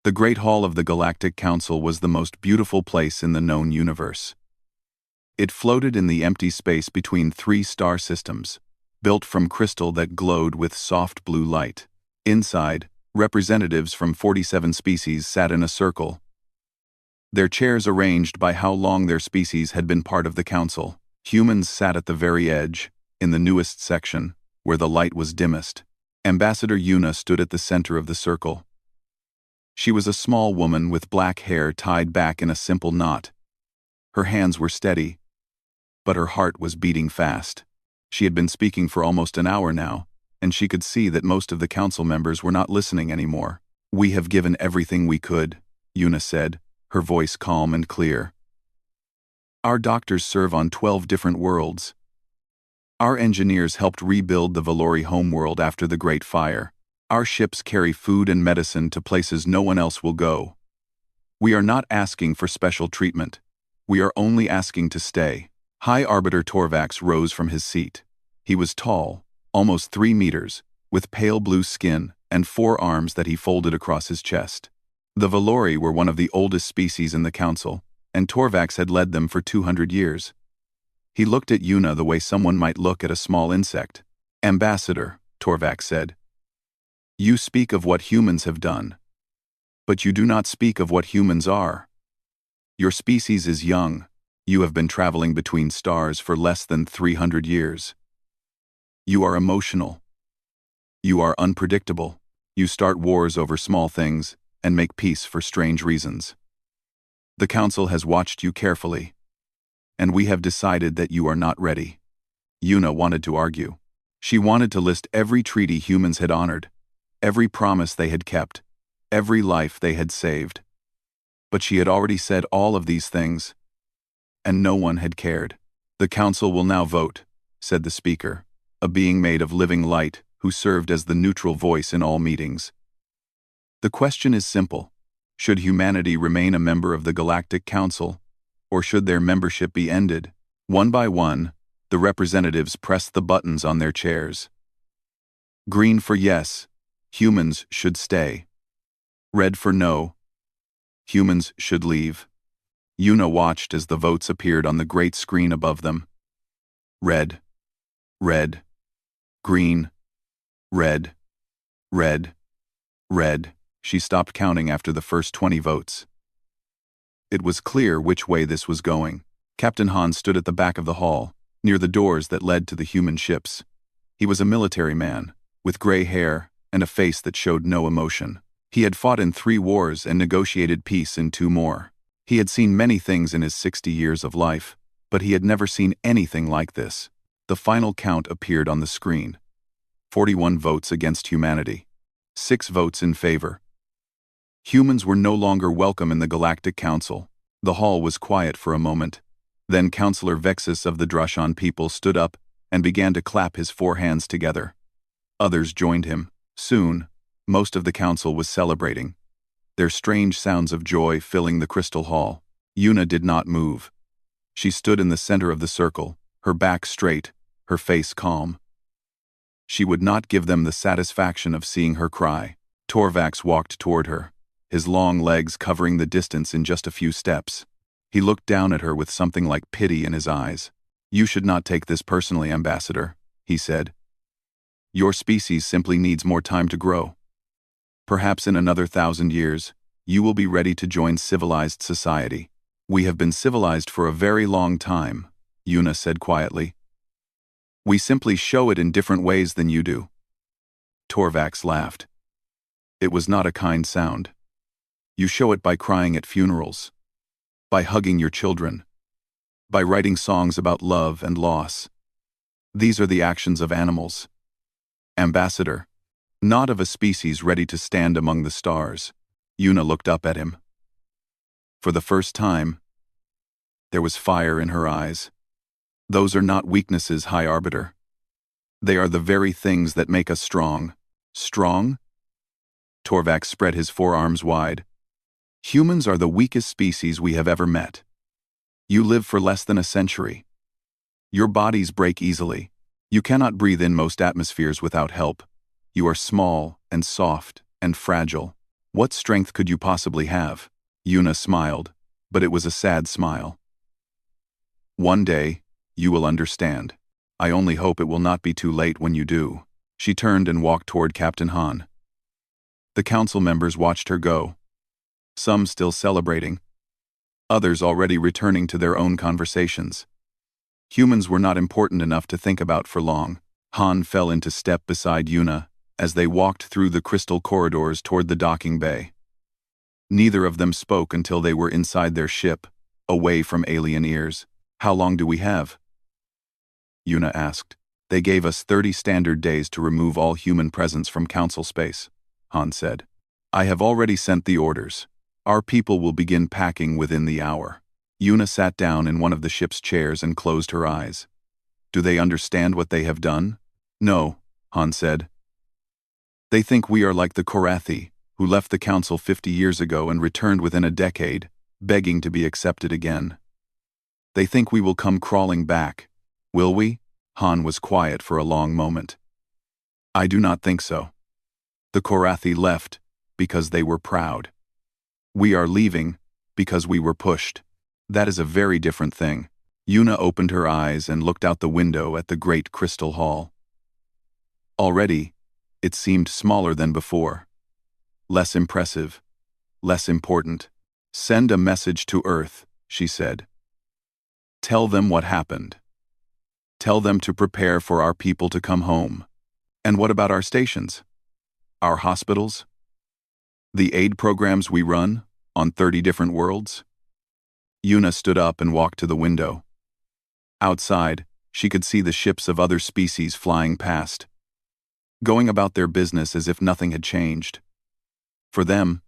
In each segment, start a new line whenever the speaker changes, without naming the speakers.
The Great Hall of the Galactic Council was the most beautiful place in the known universe. It floated in the empty space between three star systems, built from crystal that glowed with soft blue light. Inside, representatives from 47 species sat in a circle, their chairs arranged by how long their species had been part of the council. Humans sat at the very edge, in the newest section, where the light was dimmest. Ambassador Yuna stood at the center of the circle. She was a small woman with black hair tied back in a simple knot. Her hands were steady, but her heart was beating fast. She had been speaking for almost an hour now, and she could see that most of the council members were not listening anymore. "We have given everything we could," Yuna said, her voice calm and clear. "Our doctors serve on 12 different worlds. Our engineers helped rebuild the Valori homeworld after the Great Fire. Our ships carry food and medicine to places no one else will go. We are not asking for special treatment. We are only asking to stay." High Arbiter Torvax rose from his seat. He was tall, almost 3 meters, with pale blue skin and 4 arms that he folded across his chest. The Valori were one of the oldest species in the council, and Torvax had led them for 200 years. He looked at Yuna the way someone might look at a small insect. "Ambassador," Torvax said, "you speak of what humans have done, but you do not speak of what humans are. Your species is young. You have been traveling between stars for less than 300 years. You are emotional. You are unpredictable. You start wars over small things and make peace for strange reasons. The Council has watched you carefully, and we have decided that you are not ready." Yuna wanted to argue. She wanted to list every treaty humans had honored, every promise they had kept, every life they had saved. But she had already said all of these things, and no one had cared. "The Council will now vote," said the speaker, a being made of living light who served as the neutral voice in all meetings. "The question is simple. Should humanity remain a member of the Galactic Council, or should their membership be ended?" One by one, the representatives pressed the buttons on their chairs. Green for yes, humans should stay. Red for no, humans should leave. Yuna watched as the votes appeared on the great screen above them. Red, red, green, red, red, red. She stopped counting after the first 20 votes. It was clear which way this was going. Captain Han stood at the back of the hall, near the doors that led to the human ships. He was a military man, with gray hair and a face that showed no emotion. He had fought in 3 wars and negotiated peace in 2 more. He had seen many things in his 60 years of life, but he had never seen anything like this. The final count appeared on the screen. 41 votes against humanity. 6 votes in favor. Humans were no longer welcome in the Galactic Council. The hall was quiet for a moment. Then Councillor Vexus of the Drushan people stood up and began to clap his 4 hands together. Others joined him. Soon, most of the council was celebrating, their strange sounds of joy filling the crystal hall. Yuna did not move. She stood in the center of the circle, her back straight, her face calm. She would not give them the satisfaction of seeing her cry. Torvax walked toward her, his long legs covering the distance in just a few steps. He looked down at her with something like pity in his eyes. "You should not take this personally, Ambassador," he said. "Your species simply needs more time to grow. Perhaps in another 1,000 years, you will be ready to join civilized society." "We have been civilized for a very long time," Yuna said quietly. "We simply show it in different ways than you do." Torvax laughed. It was not a kind sound. "You show it by crying at funerals, by hugging your children, by writing songs about love and loss. These are the actions of animals, Ambassador, not of a species ready to stand among the stars." Yuna looked up at him. For the first time, there was fire in her eyes. "Those are not weaknesses, High Arbiter. They are the very things that make us strong." "Strong?" Torvax spread his forearms wide. "Humans are the weakest species we have ever met. You live for less than a century. Your bodies break easily. You cannot breathe in most atmospheres without help. You are small and soft and fragile. What strength could you possibly have? Yuna smiled, but it was a sad smile. One day, you will understand. I only hope it will not be too late when you do. She turned and walked toward Captain Han. The council members watched her go. Some still celebrating. Others already returning to their own conversations. Humans were not important enough to think about for long. Han fell into step beside Yuna as they walked through the crystal corridors toward the docking bay. Neither of them spoke until they were inside their ship, away from alien ears. How long do we have? Yuna asked. They gave us 30 standard days to remove all human presence from council space, Han said. I have already sent the orders. Our people will begin packing within the hour. Yuna sat down in one of the ship's chairs and closed her eyes. Do they understand what they have done? No, Han said. They think we are like the Korathi, who left the council 50 years ago and returned within a decade, begging to be accepted again. They think we will come crawling back. Will we? Han was quiet for a long moment. I do not think so. The Korathi left because they were proud. We are leaving because we were pushed. That is a very different thing. Yuna opened her eyes and looked out the window at the great crystal hall. Already, it seemed smaller than before. Less impressive. Less important. Send a message to Earth, she said. Tell them what happened. Tell them to prepare for our people to come home. And what about our stations? Our hospitals? The aid programs we run on 30 different worlds? Yuna stood up and walked to the window. Outside, she could see the ships of other species flying past, going about their business as if nothing had changed. For them,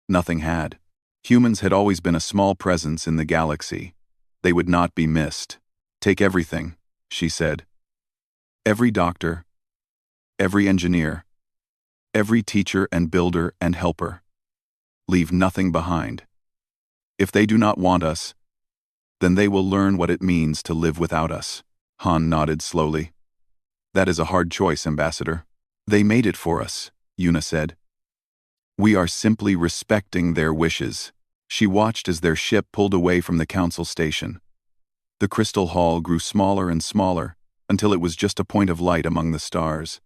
nothing had. Humans had always been a small presence in the galaxy. They would not be missed. Take everything, she said. Every doctor, every engineer, every teacher and builder and helper. Leave nothing behind. If they do not want us, then they will learn what it means to live without us. Han nodded slowly. That is a hard choice, Ambassador. They made it for us, Yuna said. We are simply respecting their wishes. She watched as their ship pulled away from the council station. The crystal hall grew smaller and smaller until it was just a point of light among the stars.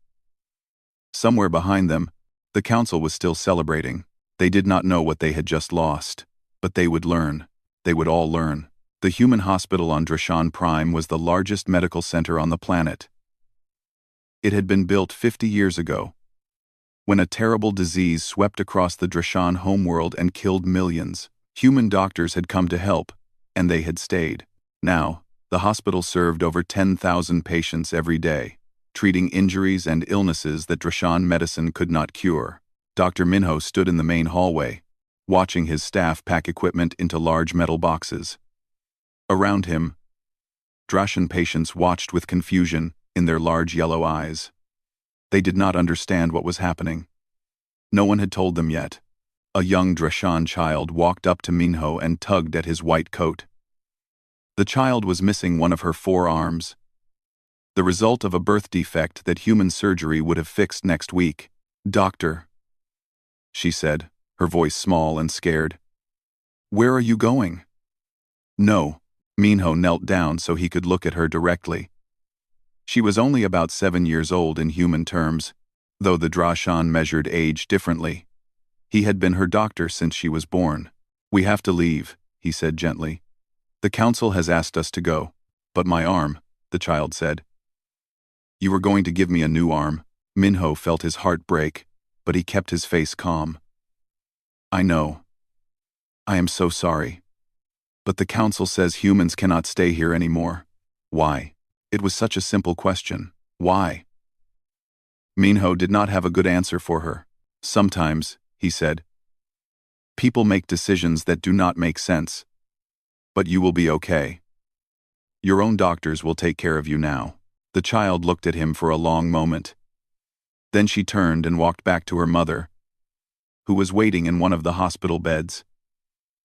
Somewhere behind them, the council was still celebrating. They did not know what they had just lost, but they would learn. They would all learn. The human hospital on Drashan Prime was the largest medical center on the planet. It had been built 50 years ago, when a terrible disease swept across the Drashan homeworld and killed millions. Human doctors had come to help, and they had stayed. Now, the hospital served over 10,000 patients every day, treating injuries and illnesses that Drashan medicine could not cure. Dr. Minho stood in the main hallway, watching his staff pack equipment into large metal boxes. Around him, Drashan patients watched with confusion in their large yellow eyes. They did not understand what was happening. No one had told them yet. A young Drashan child walked up to Minho and tugged at his white coat. The child was missing one of her 4 arms, the result of a birth defect that human surgery would have fixed next week. Doctor, she said, her voice small and scared. Where are you going? No. Minho knelt down so he could look at her directly. She was only about 7 years old in human terms, though the Drashan measured age differently. He had been her doctor since she was born. We have to leave, he said gently. The council has asked us to go. But my arm, the child said. You were going to give me a new arm. Minho felt his heart break, but he kept his face calm. I know. I am so sorry. But the council says humans cannot stay here anymore. Why? It was such a simple question. Why? Minho did not have a good answer for her. Sometimes, he said, people make decisions that do not make sense. But you will be okay. Your own doctors will take care of you now. The child looked at him for a long moment. Then she turned and walked back to her mother, who was waiting in one of the hospital beds.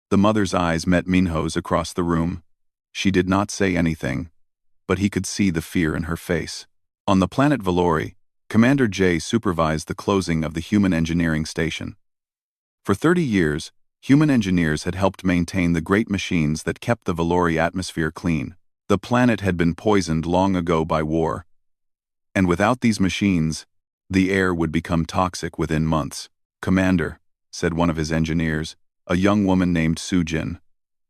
The mother's eyes met Minho's across the room. She did not say anything, but he could see the fear in her face. On the planet Valori, Commander J supervised the closing of the human engineering station. For 30 years, human engineers had helped maintain the great machines that kept the Valori atmosphere clean. The planet had been poisoned long ago by war. And without these machines, the air would become toxic within months. "Commander," said one of his engineers, a young woman named Sujin,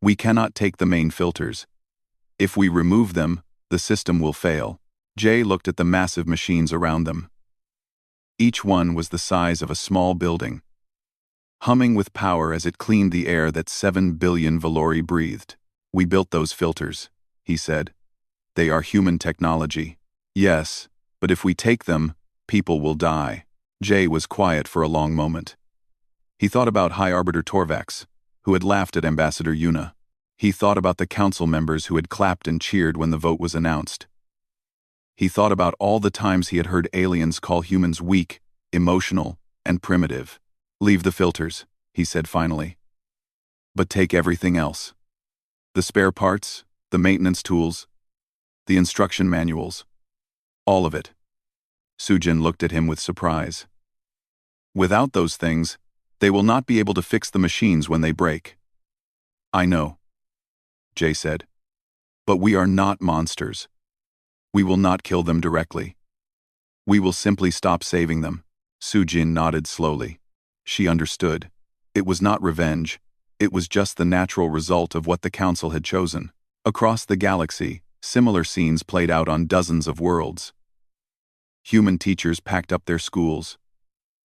"we cannot take the main filters. If we remove them, the system will fail." Jay looked at the massive machines around them. Each one was the size of a small building, humming with power as it cleaned the air that 7 billion Valori breathed. "We built those filters," he said. "They are human technology." "Yes, but if we take them, people will die." Jay was quiet for a long moment. He thought about High Arbiter Torvax, who had laughed at Ambassador Yuna. He thought about the council members who had clapped and cheered when the vote was announced. He thought about all the times he had heard aliens call humans weak, emotional, and primitive. "Leave the filters," he said finally. "But take everything else. The spare parts, the maintenance tools, the instruction manuals. All of it." Sujin looked at him with surprise. "Without those things, they will not be able to fix the machines when they break." "I know," Jay said. "But we are not monsters. We will not kill them directly. We will simply stop saving them." Sujin nodded slowly. She understood. It was not revenge. It was just the natural result of what the council had chosen. Across the galaxy, similar scenes played out on dozens of worlds. Human teachers packed up their schools.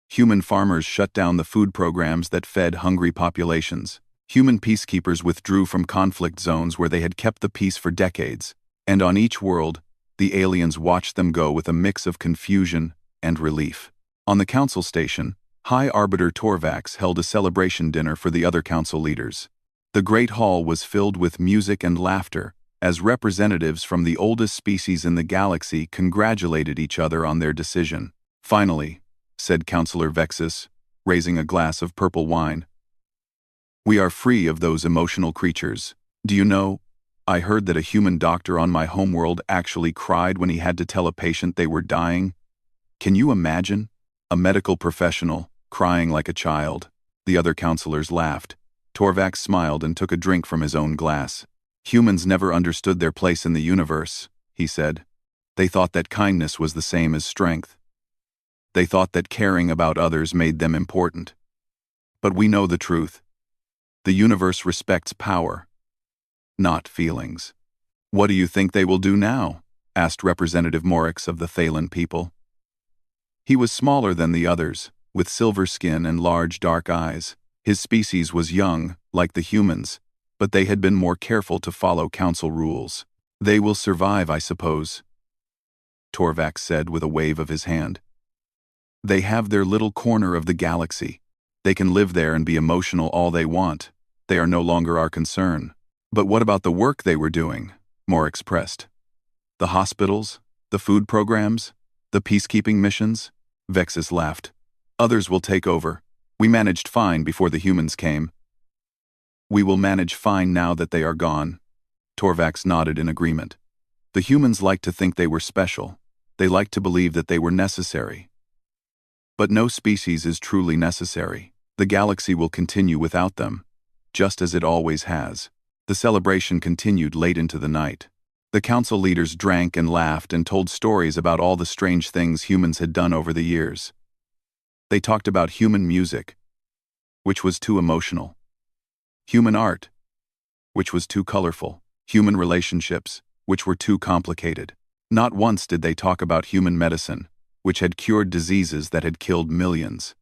Human farmers shut down the food programs that fed hungry populations. Human peacekeepers withdrew from conflict zones where they had kept the peace for decades. And on each world, the aliens watched them go with a mix of confusion and relief. On the council station, High Arbiter Torvax held a celebration dinner for the other council leaders. The great hall was filled with music and laughter, as representatives from the oldest species in the galaxy congratulated each other on their decision. "Finally," said Councillor Vexus, raising a glass of purple wine, "we are free of those emotional creatures. Do you know, I heard that a human doctor on my homeworld actually cried when he had to tell a patient they were dying. Can you imagine? A medical professional, crying like a child." The other counselors laughed. Torvax smiled and took a drink from his own glass. "Humans never understood their place in the universe," he said. "They thought that kindness was the same as strength. They thought that caring about others made them important. But we know the truth. The universe respects power, not feelings." "What do you think they will do now?" asked Representative Morix of the Thalen people. He was smaller than the others, with silver skin and large dark eyes. His species was young, like the humans, but they had been more careful to follow council rules. "They will survive, I suppose," Torvax said with a wave of his hand. "They have their little corner of the galaxy. They can live there and be emotional all they want. They are no longer our concern." "But what about the work they were doing?" Morix pressed. "The hospitals, the food programs, the peacekeeping missions?" Vexus laughed. "Others will take over. We managed fine before the humans came. We will manage fine now that they are gone." Torvax nodded in agreement. "The humans liked to think they were special. They liked to believe that they were necessary. But no species is truly necessary. The galaxy will continue without them, just as it always has." The celebration continued late into the night. The council leaders drank and laughed and told stories about all the strange things humans had done over the years. They talked about human music, which was too emotional; human art, which was too colorful; human relationships, which were too complicated. Not once did they talk about human medicine, which had cured diseases that had killed millions.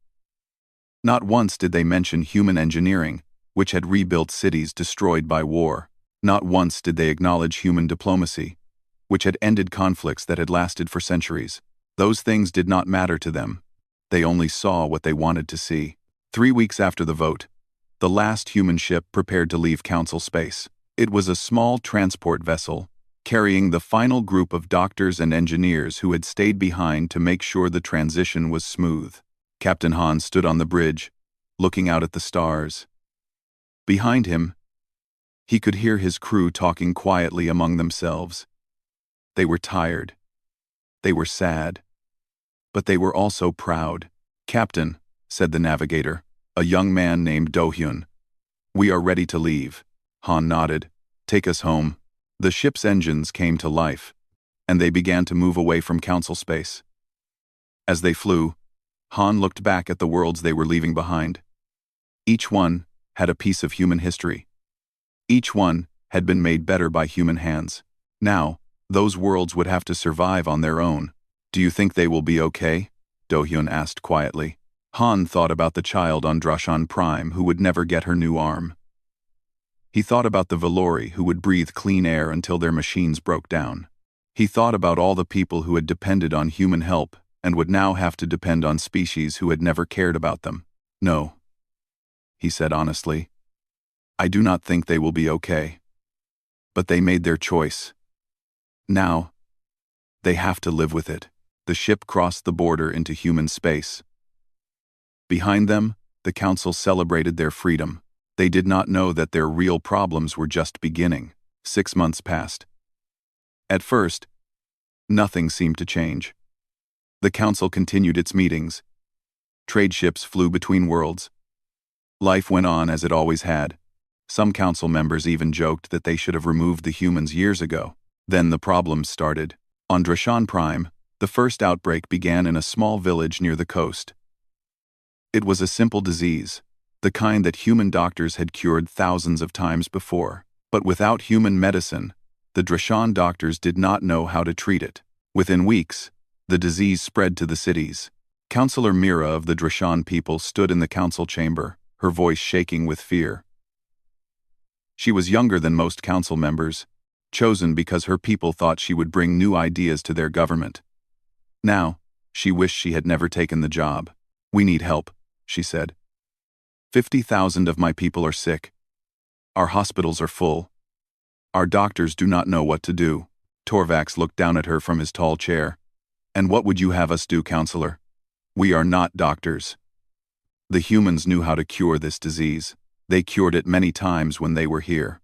Not once did they mention human engineering, which had rebuilt cities destroyed by war. Not once did they acknowledge human diplomacy, which had ended conflicts that had lasted for centuries. Those things did not matter to them. They only saw what they wanted to see. 3 weeks after the vote, the last human ship prepared to leave council space. It was a small transport vessel, carrying the final group of doctors and engineers who had stayed behind to make sure the transition was smooth. Captain Han stood on the bridge, looking out at the stars. Behind him, he could hear his crew talking quietly among themselves. They were tired. They were sad. But they were also proud. "Captain," said the navigator, a young man named Do-hyun. "We are ready to leave." Han nodded. "Take us home." The ship's engines came to life, and they began to move away from Council space. As they flew, Han looked back at the worlds they were leaving behind. Each one had a piece of human history. Each one had been made better by human hands. Now, those worlds would have to survive on their own. "Do you think they will be okay?" Do-hyun asked quietly. Han thought about the child on Drashan Prime who would never get her new arm. He thought about the Valori who would breathe clean air until their machines broke down. He thought about all the people who had depended on human help and would now have to depend on species who had never cared about them. "No," he said honestly. "I do not think they will be okay. But they made their choice. Now, they have to live with it." The ship crossed the border into human space. Behind them, the Council celebrated their freedom. They did not know that their real problems were just beginning. 6 months passed. At first, nothing seemed to change. The Council continued its meetings. Trade ships flew between worlds. Life went on as it always had. Some Council members even joked that they should have removed the humans years ago. Then the problems started. On Drashan Prime, the first outbreak began in a small village near the coast. It was a simple disease, the kind that human doctors had cured thousands of times before. But without human medicine, the Drashan doctors did not know how to treat it. Within weeks, the disease spread to the cities. Councillor Mira of the Drashan people stood in the council chamber, her voice shaking with fear. She was younger than most council members, chosen because her people thought she would bring new ideas to their government. Now, she wished she had never taken the job. "We need help," she said. 50,000 of my people are sick. Our hospitals are full. Our doctors do not know what to do." Torvax looked down at her from his tall chair. "And what would you have us do, counselor? We are not doctors. The humans knew how to cure this disease. They cured it many times when they were here.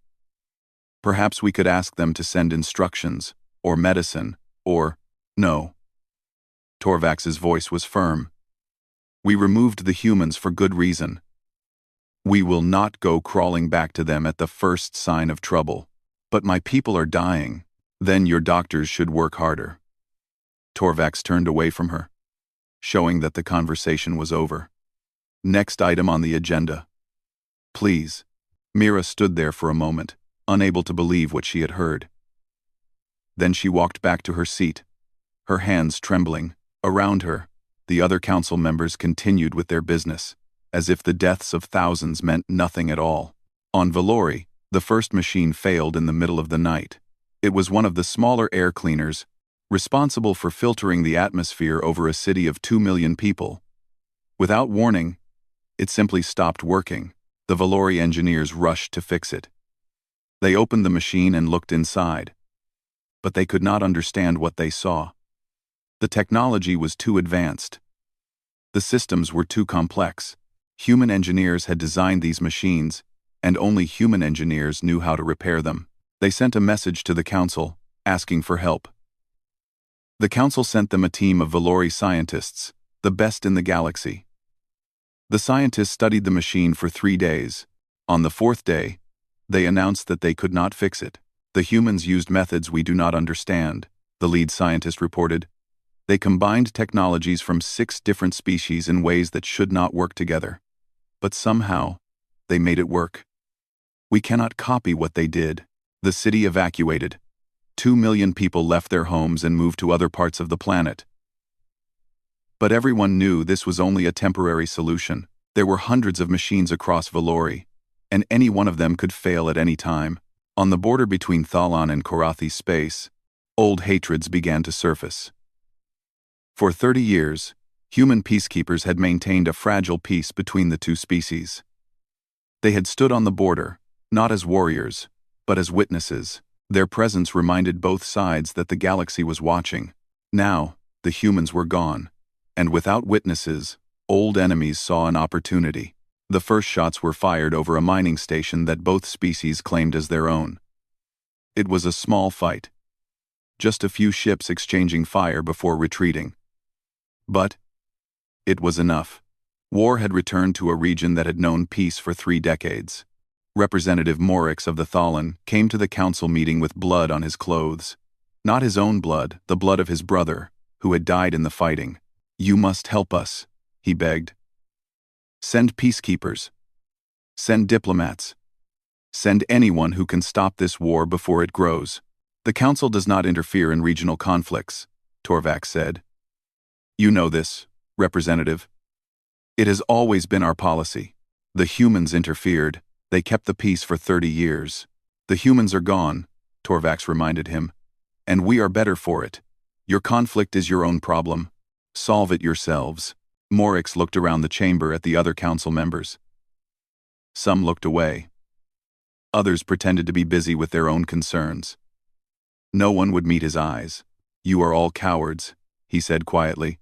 Perhaps we could ask them to send instructions, or medicine, or—" "No." Torvax's voice was firm. "We removed the humans for good reason. We will not go crawling back to them at the first sign of trouble. But my people are dying. Then your doctors should work harder." Torvax turned away from her, showing that the conversation was over. Next item on the agenda. "Please." Mira stood there for a moment, unable to believe what she had heard. Then she walked back to her seat, her hands trembling. Around her, the other council members continued with their business, as if the deaths of thousands meant nothing at all. On Valori, the first machine failed in the middle of the night. It was one of the smaller air cleaners, responsible for filtering the atmosphere over a city of 2 million people. Without warning, it simply stopped working. The Valori engineers rushed to fix it. They opened the machine and looked inside, but they could not understand what they saw. The technology was too advanced. The systems were too complex. Human engineers had designed these machines, and only human engineers knew how to repair them. They sent a message to the council, asking for help. The council sent them a team of Valori scientists, the best in the galaxy. The scientists studied the machine for 3 days. On the 4th day, they announced that they could not fix it. "The humans used methods we do not understand," the lead scientist reported. "They combined technologies from 6 different species in ways that should not work together. But somehow, they made it work. We cannot copy what they did." The city evacuated. 2 million people left their homes and moved to other parts of the planet. But everyone knew this was only a temporary solution. There were hundreds of machines across Valori, and any one of them could fail at any time. On the border between Thalan and Korathi space, old hatreds began to surface. For 30 years, human peacekeepers had maintained a fragile peace between the two species. They had stood on the border, not as warriors, but as witnesses. Their presence reminded both sides that the galaxy was watching. Now, the humans were gone, and without witnesses, old enemies saw an opportunity. The first shots were fired over a mining station that both species claimed as their own. It was a small fight. Just a few ships exchanging fire before retreating. But it was enough. War had returned to a region that had known peace for 3 decades. Representative Morix of the Thalan came to the council meeting with blood on his clothes. Not his own blood, the blood of his brother, who had died in the fighting. "You must help us," he begged. "Send peacekeepers. Send diplomats. Send anyone who can stop this war before it grows." "The council does not interfere in regional conflicts," Torvax said. "You know this, Representative. It has always been our policy. The humans interfered. They kept the peace for 30 years. The humans are gone," Torvax reminded him. "And we are better for it. Your conflict is your own problem. Solve it yourselves." Morix looked around the chamber at the other council members. Some looked away. Others pretended to be busy with their own concerns. No one would meet his eyes. "You are all cowards," he said quietly.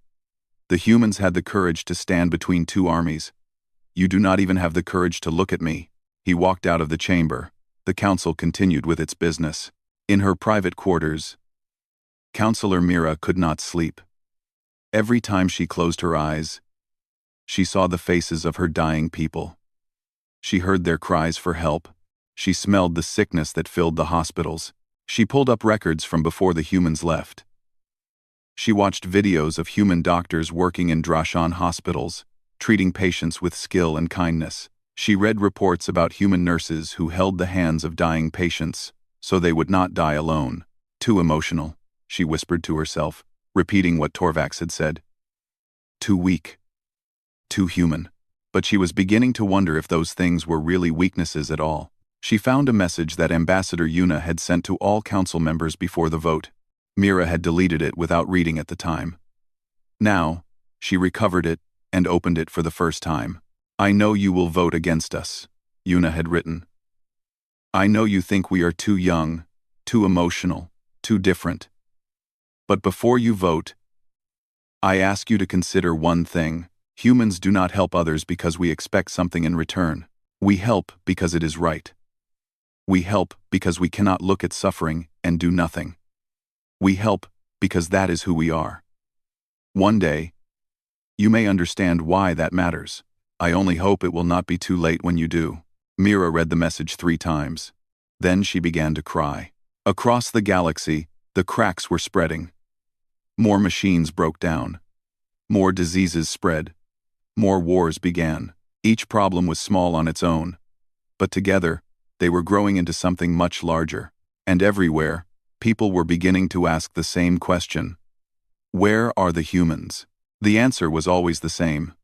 "The humans had the courage to stand between 2 armies. You do not even have the courage to look at me." He walked out of the chamber. The council continued with its business. In her private quarters, Councillor Mira could not sleep. Every time she closed her eyes, she saw the faces of her dying people. She heard their cries for help. She smelled the sickness that filled the hospitals. She pulled up records from before the humans left. She watched videos of human doctors working in Drashan hospitals, treating patients with skill and kindness. She read reports about human nurses who held the hands of dying patients so they would not die alone. "Too emotional," she whispered to herself, repeating what Torvax had said. "Too weak. Too human." But she was beginning to wonder if those things were really weaknesses at all. She found a message that Ambassador Yuna had sent to all council members before the vote. Mira had deleted it without reading at the time. Now, she recovered it and opened it for the first time. "I know you will vote against us," Yuna had written. "I know you think we are too young, too emotional, too different. But before you vote, I ask you to consider one thing. Humans do not help others because we expect something in return. We help because it is right. We help because we cannot look at suffering and do nothing. We help because that is who we are. One day, you may understand why that matters. I only hope it will not be too late when you do." Mira read the message 3 times. Then she began to cry. Across the galaxy, the cracks were spreading. More machines broke down. More diseases spread. More wars began. Each problem was small on its own, but together, they were growing into something much larger. And everywhere, people were beginning to ask the same question. Where are the humans? The answer was always the same.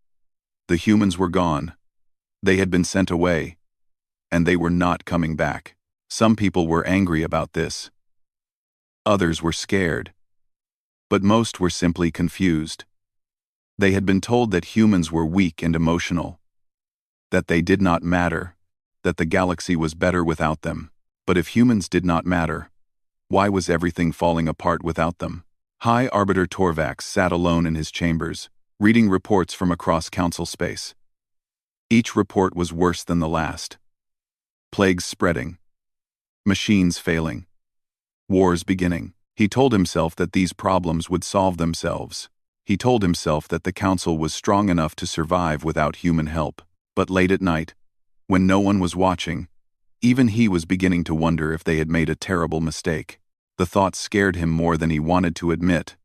The humans were gone. They had been sent away, and they were not coming back. Some people were angry about this. Others were scared. But most were simply confused. They had been told that humans were weak and emotional, that they did not matter, that the galaxy was better without them. But if humans did not matter, why was everything falling apart without them? High Arbiter Torvax sat alone in his chambers, reading reports from across council space. Each report was worse than the last. Plagues spreading. Machines failing. Wars beginning. He told himself that these problems would solve themselves. He told himself that the council was strong enough to survive without human help. But late at night, when no one was watching, even he was beginning to wonder if they had made a terrible mistake. The thought scared him more than he wanted to admit.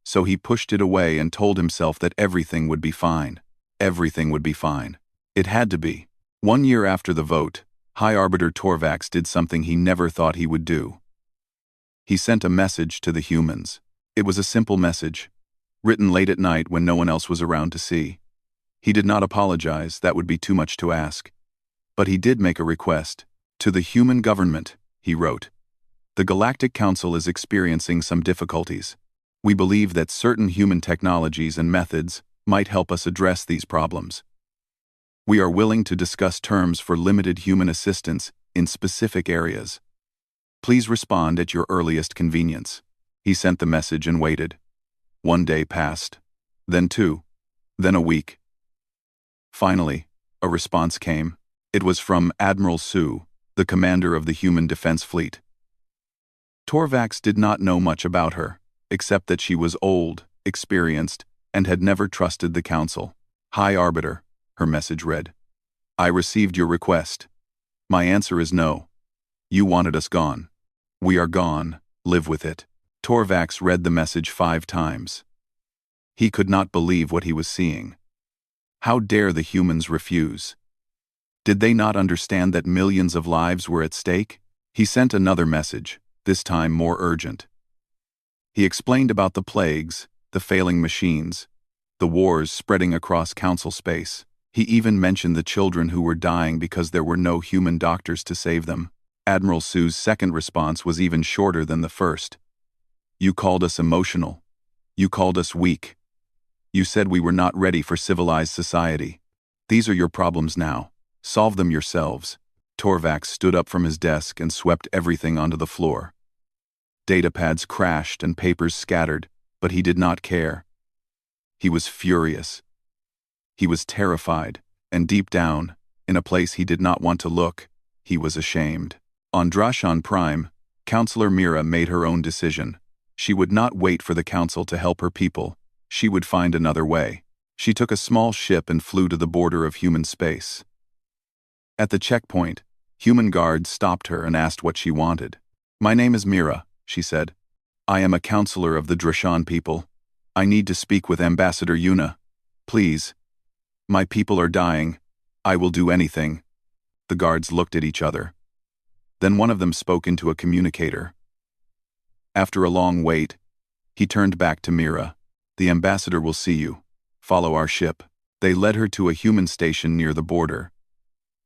So he pushed it away and told himself that everything would be fine. Everything would be fine. It had to be. 1 year after the vote, High Arbiter Torvax did something he never thought he would do. He sent a message to the humans. It was a simple message, written late at night when no one else was around to see. He did not apologize, that would be too much to ask. But he did make a request. To the human government, he wrote. The Galactic Council is experiencing some difficulties. We believe that certain human technologies and methods might help us address these problems. We are willing to discuss terms for limited human assistance in specific areas. Please respond at your earliest convenience. He sent the message and waited. 1 day passed, then 2, then a week. Finally, a response came. It was from Admiral Su, the commander of the Human Defense Fleet. Torvax did not know much about her, except that she was old, experienced, and had never trusted the council. Hi, Arbiter, her message read. I received your request. My answer is no. You wanted us gone. We are gone. Live with it. Torvax read the message 5 times. He could not believe what he was seeing. How dare the humans refuse? Did they not understand that millions of lives were at stake? He sent another message, this time more urgent. He explained about the plagues, the failing machines, the wars spreading across council space. He even mentioned the children who were dying because there were no human doctors to save them. Admiral Sue's second response was even shorter than the first. You called us emotional. You called us weak. You said we were not ready for civilized society. These are your problems now. Solve them yourselves. Torvax stood up from his desk and swept everything onto the floor. Datapads crashed and papers scattered, but he did not care. He was furious. He was terrified, and deep down, in a place he did not want to look, he was ashamed. On Drashan Prime, Counselor Mira made her own decision. She would not wait for the council to help her people. She would find another way. She took a small ship and flew to the border of human space. At the checkpoint, human guards stopped her and asked what she wanted. My name is Mira, she said. I am a counselor of the Drashan people. I need to speak with Ambassador Yuna. Please. My people are dying. I will do anything. The guards looked at each other. Then one of them spoke into a communicator. After a long wait, he turned back to Mira. The ambassador will see you. Follow our ship. They led her to a human station near the border.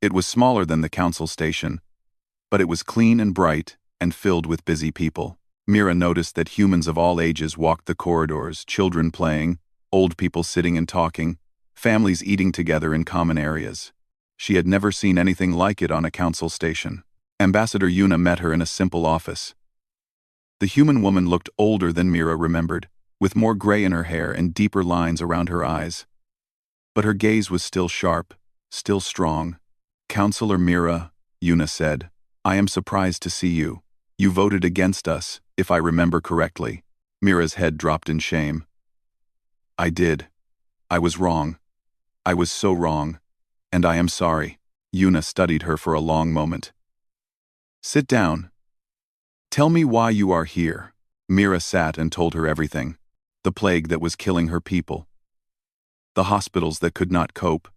It was smaller than the council station, but it was clean and bright and filled with busy people. Mira noticed that humans of all ages walked the corridors, children playing, old people sitting and talking, families eating together in common areas. She had never seen anything like it on a council station. Ambassador Yuna met her in a simple office. The human woman looked older than Mira remembered, with more gray in her hair and deeper lines around her eyes. But her gaze was still sharp, still strong. Counselor Mira, Yuna said, I am surprised to see you. You voted against us, if I remember correctly. Mira's head dropped in shame. I did. I was wrong. I was so wrong. And I am sorry. Yuna studied her for a long moment. Sit down. Tell me why you are here. Mira sat and told her everything. The plague that was killing her people. The hospitals that could not cope.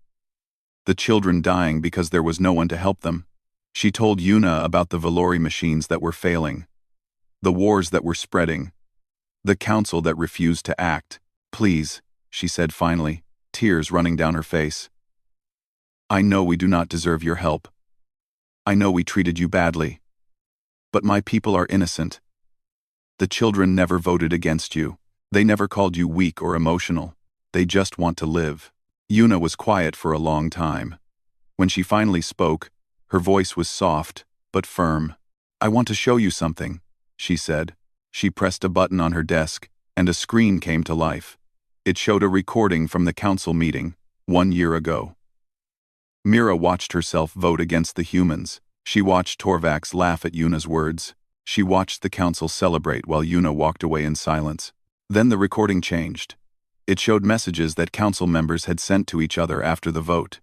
The children dying because there was no one to help them. She told Yuna about the Valori machines that were failing. The wars that were spreading. The council that refused to act. Please, she said finally, tears running down her face. I know we do not deserve your help. I know we treated you badly. But my people are innocent. The children never voted against you. They never called you weak or emotional. They just want to live. Yuna was quiet for a long time. When she finally spoke, her voice was soft, but firm. I want to show you something, she said. She pressed a button on her desk, and a screen came to life. It showed a recording from the council meeting, 1 year ago. Mira watched herself vote against the humans. She watched Torvax laugh at Yuna's words. She watched the council celebrate while Yuna walked away in silence. Then the recording changed. It showed messages that council members had sent to each other after the vote.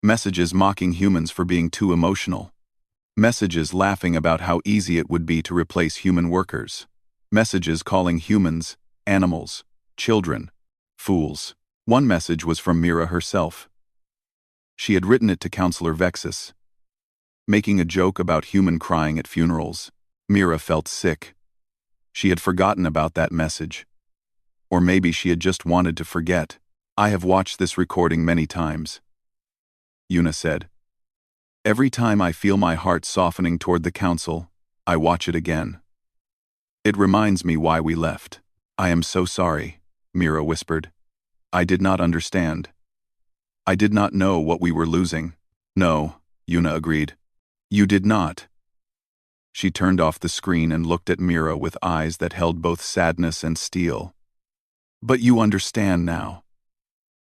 Messages mocking humans for being too emotional. Messages laughing about how easy it would be to replace human workers. Messages calling humans, animals, children, fools. One message was from Mira herself. She had written it to Counselor Vexus, making a joke about human crying at funerals. Mira felt sick. She had forgotten about that message. Or maybe she had just wanted to forget. I have watched this recording many times, Yuna said. Every time I feel my heart softening toward the council, I watch it again. It reminds me why we left. I am so sorry, Mira whispered. I did not understand. I did not know what we were losing. No, Yuna agreed. You did not. She turned off the screen and looked at Mira with eyes that held both sadness and steel. But you understand now.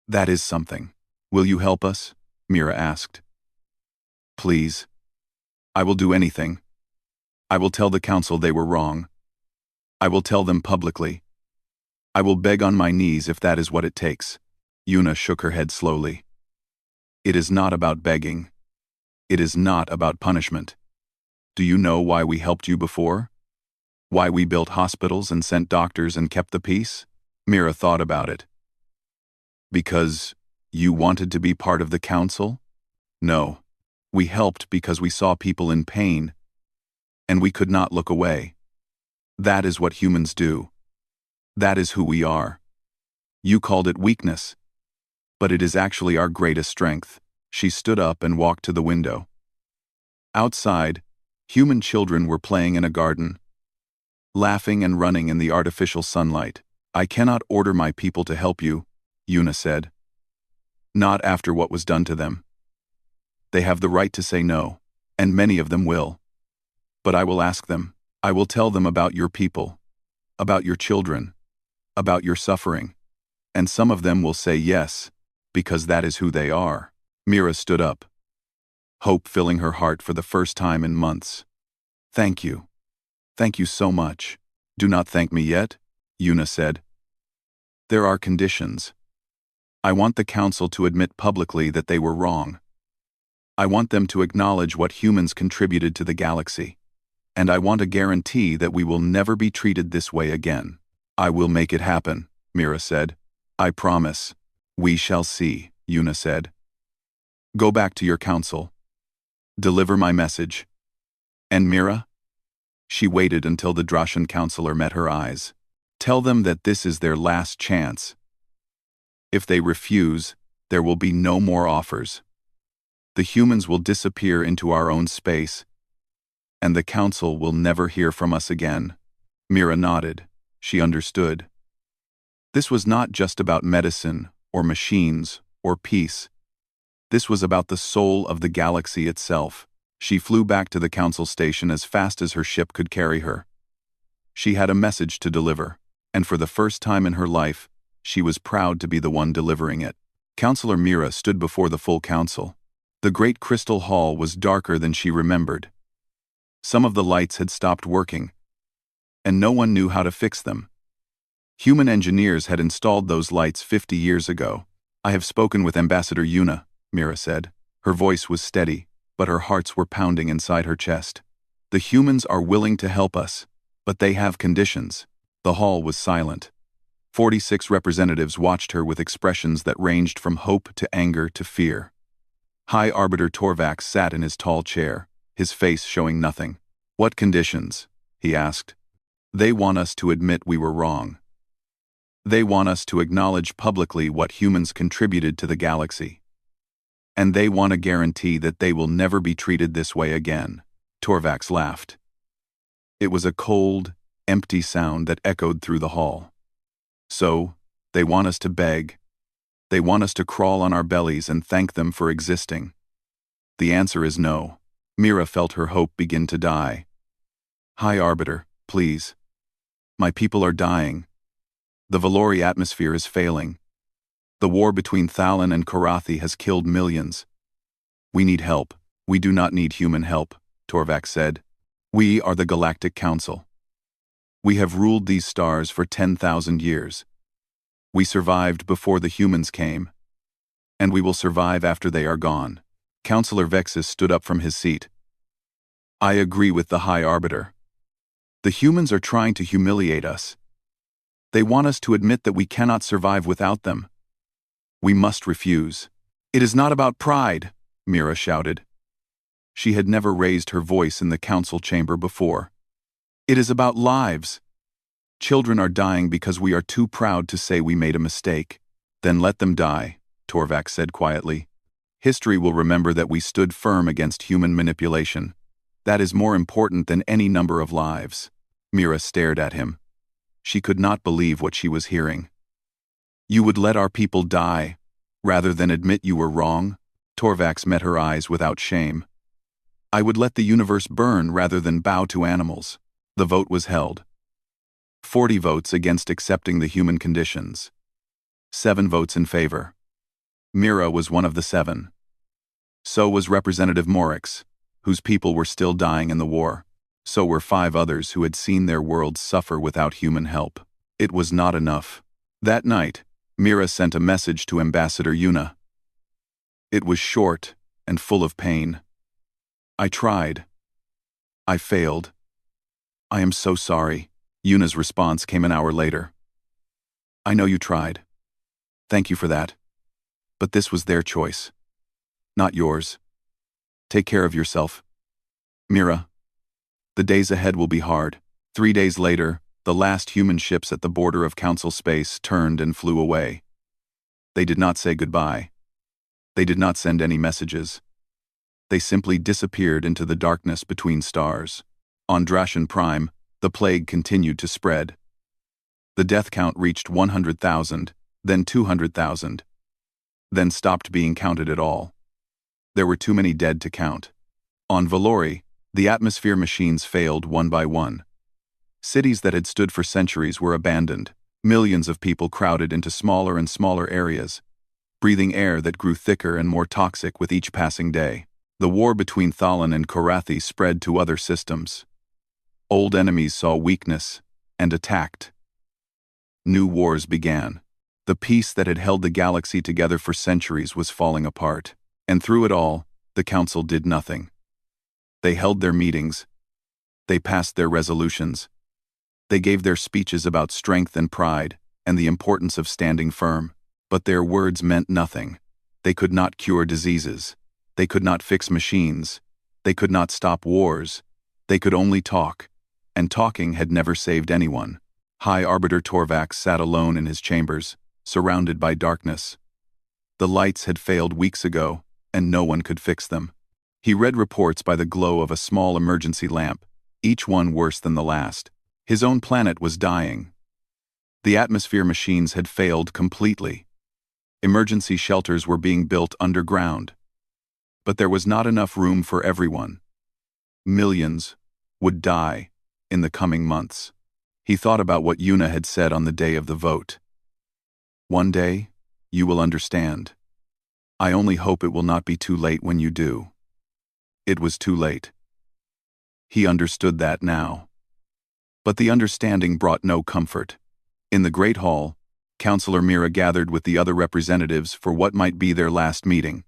That is something. Will you help us? Mira asked. Please. I will do anything. I will tell the council they were wrong. I will tell them publicly. I will beg on my knees if that is what it takes. Yuna shook her head slowly. It is not about begging. It is not about punishment. Do you know why we helped you before? Why we built hospitals and sent doctors and kept the peace? Mira thought about it. Because you wanted to be part of the council? No. We helped because we saw people in pain, and we could not look away. That is what humans do. That is who we are. You called it weakness, but it is actually our greatest strength. She stood up and walked to the window. Outside, human children were playing in a garden, laughing and running in the artificial sunlight. I cannot order my people to help you, Yuna said. Not after what was done to them. They have the right to say no, and many of them will. But I will ask them. I will tell them about your people, about your children, about your suffering. And some of them will say yes, because that is who they are. Mira stood up, hope filling her heart for the first time in months. Thank you. Thank you so much. Do not thank me yet, Yuna said. There are conditions. I want the council to admit publicly that they were wrong. I want them to acknowledge what humans contributed to the galaxy. And I want a guarantee that we will never be treated this way again. I will make it happen, Mira said. I promise. We shall see, Yuna said. Go back to your council. Deliver my message. And Mira? She waited until the Drashan counselor met her eyes. Tell them that this is their last chance. If they refuse, there will be no more offers. The humans will disappear into our own space, and the council will never hear from us again. Mira nodded. She understood. This was not just about medicine, or machines, or peace. This was about the soul of the galaxy itself. She flew back to the council station as fast as her ship could carry her. She had a message to deliver, and for the first time in her life, she was proud to be the one delivering it. Counselor Mira stood before the full council. The great crystal hall was darker than she remembered. Some of the lights had stopped working, and no one knew how to fix them. Human engineers had installed those lights 50 years ago. I have spoken with Ambassador Yuna, Mira said. Her voice was steady, but her hearts were pounding inside her chest. The humans are willing to help us, but they have conditions. The hall was silent. 46 representatives watched her with expressions that ranged from hope to anger to fear. High Arbiter Torvax sat in his tall chair, his face showing nothing. What conditions? He asked. They want us to admit we were wrong. They want us to acknowledge publicly what humans contributed to the galaxy. And they want a guarantee that they will never be treated this way again. Torvax laughed. It was a cold, empty sound that echoed through the hall. So, they want us to beg. They want us to crawl on our bellies and thank them for existing. The answer is no. Mira felt her hope begin to die. High Arbiter, please. My people are dying. The Valori atmosphere is failing. The war between Thalan and Karathi has killed millions. We need help. We do not need human help, Torvax said. We are the Galactic Council. We have ruled these stars for 10,000 years. We survived before the humans came, and we will survive after they are gone. Counselor Vexus stood up from his seat. I agree with the High Arbiter. The humans are trying to humiliate us. They want us to admit that we cannot survive without them. We must refuse. It is not about pride, Mira shouted. She had never raised her voice in the council chamber before. It is about lives. Children are dying because we are too proud to say we made a mistake. Then let them die, Torvax said quietly. History will remember that we stood firm against human manipulation. That is more important than any number of lives. Mira stared at him. She could not believe what she was hearing. You would let our people die, rather than admit you were wrong? Torvax met her eyes without shame. I would let the universe burn rather than bow to animals. The vote was held. 40 votes against accepting the human conditions. 7 votes in favor. Mira was one of the 7. So was Representative Morix, whose people were still dying in the war. So were 5 others who had seen their worlds suffer without human help. It was not enough. That night, Mira sent a message to Ambassador Yuna. It was short and full of pain. I tried. I failed. I am so sorry. Yuna's response came an hour later. I know you tried. Thank you for that. But this was their choice, not yours. Take care of yourself. Mira. The days ahead will be hard. 3 days later, the last human ships at the border of Council space turned and flew away. They did not say goodbye. They did not send any messages. They simply disappeared into the darkness between stars. On Drashan Prime, the plague continued to spread. The death count reached 100,000, then 200,000, then stopped being counted at all. There were too many dead to count. On Valori, the atmosphere machines failed one by one. Cities that had stood for centuries were abandoned. Millions of people crowded into smaller and smaller areas, breathing air that grew thicker and more toxic with each passing day. The war between Thalan and Korathi spread to other systems. Old enemies saw weakness and attacked. New wars began. The peace that had held the galaxy together for centuries was falling apart. And through it all, the Council did nothing. They held their meetings. They passed their resolutions. They gave their speeches about strength and pride and the importance of standing firm. But their words meant nothing. They could not cure diseases. They could not fix machines. They could not stop wars. They could only talk. And talking had never saved anyone. High Arbiter Torvax sat alone in his chambers, surrounded by darkness. The lights had failed weeks ago, and no one could fix them. He read reports by the glow of a small emergency lamp, each one worse than the last. His own planet was dying. The atmosphere machines had failed completely. Emergency shelters were being built underground. But there was not enough room for everyone. Millions would die in the coming months. He thought about what Yuna had said on the day of the vote. One day, you will understand. I only hope it will not be too late when you do. It was too late. He understood that now. But the understanding brought no comfort. In the Great Hall, Councillor Mira gathered with the other representatives for what might be their last meeting.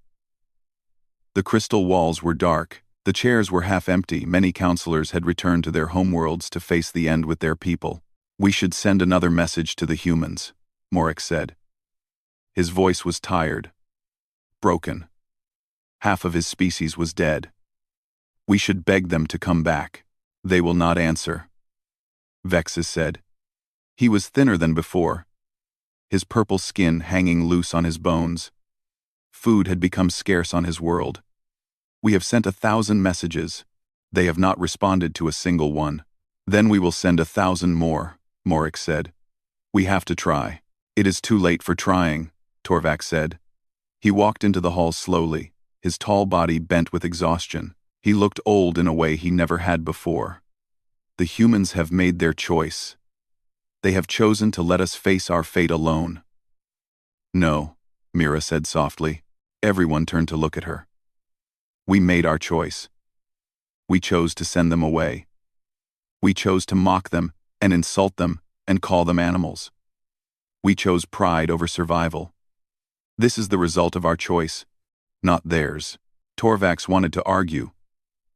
The crystal walls were dark. The chairs were half empty. Many councillors had returned to their homeworlds to face the end with their people. We should send another message to the humans, Morik said. His voice was tired, broken. Half of his species was dead. We should beg them to come back. They will not answer. Vexus said. He was thinner than before, his purple skin hanging loose on his bones. Food had become scarce on his world. We have sent 1,000 messages. They have not responded to a single one. Then we will send 1,000 more, Morik said. We have to try. It is too late for trying, Torvax said. He walked into the hall slowly, his tall body bent with exhaustion. He looked old in a way he never had before. The humans have made their choice. They have chosen to let us face our fate alone. No, Mira said softly. Everyone turned to look at her. We made our choice. We chose to send them away. We chose to mock them and insult them and call them animals. We chose pride over survival. This is the result of our choice, not theirs. Torvax wanted to argue,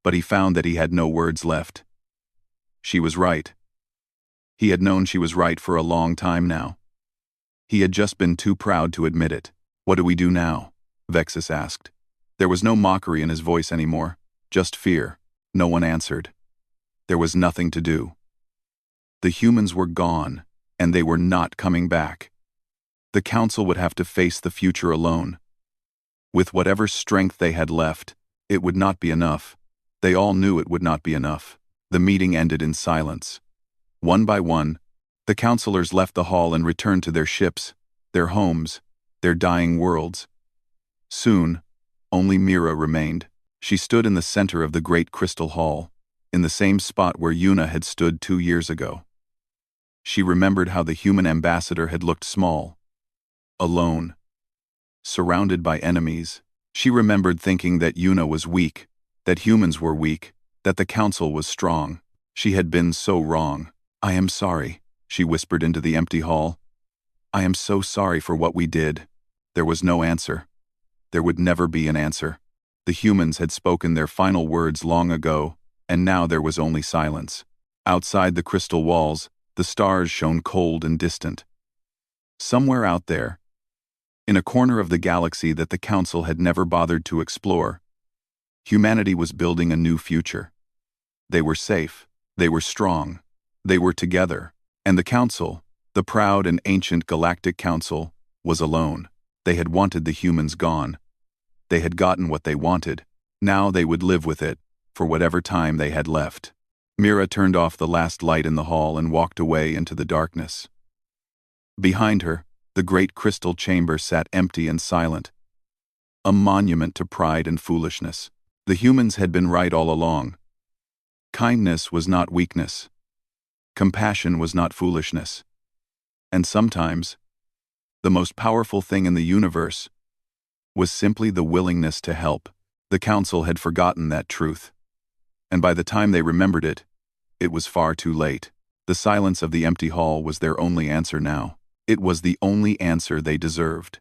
but he found that he had no words left. She was right. He had known she was right for a long time now. He had just been too proud to admit it. What do we do now? Vexus asked. There was no mockery in his voice anymore, just fear. No one answered. There was nothing to do. The humans were gone, and they were not coming back. The Council would have to face the future alone. With whatever strength they had left, it would not be enough. They all knew it would not be enough. The meeting ended in silence. One by one, the councillors left the hall and returned to their ships, their homes, their dying worlds. Soon, only Mira remained. She stood in the center of the great crystal hall, in the same spot where Yuna had stood 2 years ago. She remembered how the human ambassador had looked small, alone, surrounded by enemies. She remembered thinking that Yuna was weak, that humans were weak, that the council was strong. She had been so wrong. I am sorry, she whispered into the empty hall. I am so sorry for what we did. There was no answer. There would never be an answer. The humans had spoken their final words long ago, and now there was only silence. Outside the crystal walls, the stars shone cold and distant. Somewhere out there, in a corner of the galaxy that the Council had never bothered to explore, humanity was building a new future. They were safe, they were strong, they were together, and the Council, the proud and ancient Galactic Council, was alone. They had wanted the humans gone. They had gotten what they wanted. Now they would live with it, for whatever time they had left. Mira turned off the last light in the hall and walked away into the darkness. Behind her, the great crystal chamber sat empty and silent, a monument to pride and foolishness. The humans had been right all along. Kindness was not weakness. Compassion was not foolishness. And sometimes, the most powerful thing in the universe was simply the willingness to help. The Council had forgotten that truth. And by the time they remembered it, it was far too late. The silence of the empty hall was their only answer now. It was the only answer they deserved.